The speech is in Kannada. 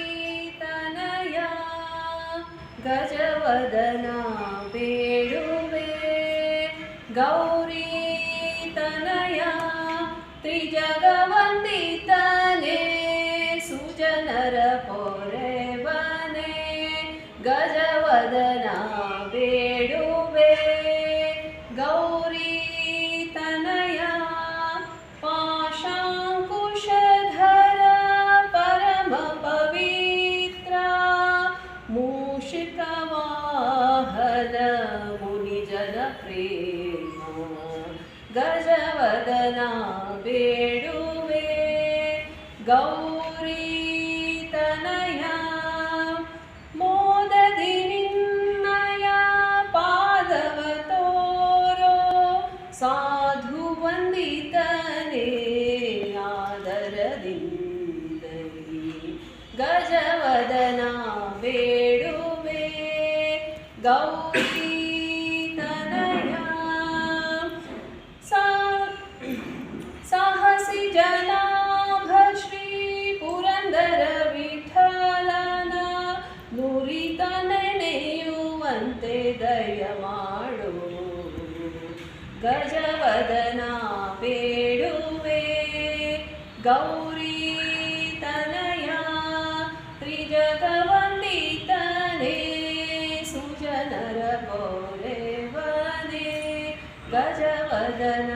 ಗೌರೀತನಯ ಗಜವದನ ಬೇಡುವೆ ಗೌರೀತನಯ ತ್ರಿಜಗವಂದಿತನೇ ಸುಜನರ ಪೊರೆವನೇ ಗಜವದನ ಬೇಡುವೆ ಗೌರೀತನಯ ಪಾಶಾಂಕುಶಧರ ಪರಮ ಪವಿತ್ರ ಮೂಷಿಕವಾಹನ ಮುನಿಜನ ಪ್ರೇಮ ಗಜವದನ ಬೇಡುವೆ ಗೌರೀತನಯ ಮೋದದಿ ನಿನ್ನಯ ಪಾದವ ತೋರೋ ಸಾಧು ವಂದಿತನೇ ಆದರದಿಂದಲಿ ಗಜವದನ ಬೇಡುವೆ ಗೌರೀತನಯ ಸಾಹಸಿ ಜನಾಭ ಶ್ರೀ ಪುರಂದರ ವಿಠಲನ ನುರಿತ ನೆನೆಯುವಂತೆ ದಯ ಮಾಡು ಗಜವದನ ಬೇಡುವೆ ಗೌರೀತನಯ ತ್ರಿಜಗವಂದಿತನೇ ಸುಜನರ ಪೊರೆವನೇ ಗಜವದನ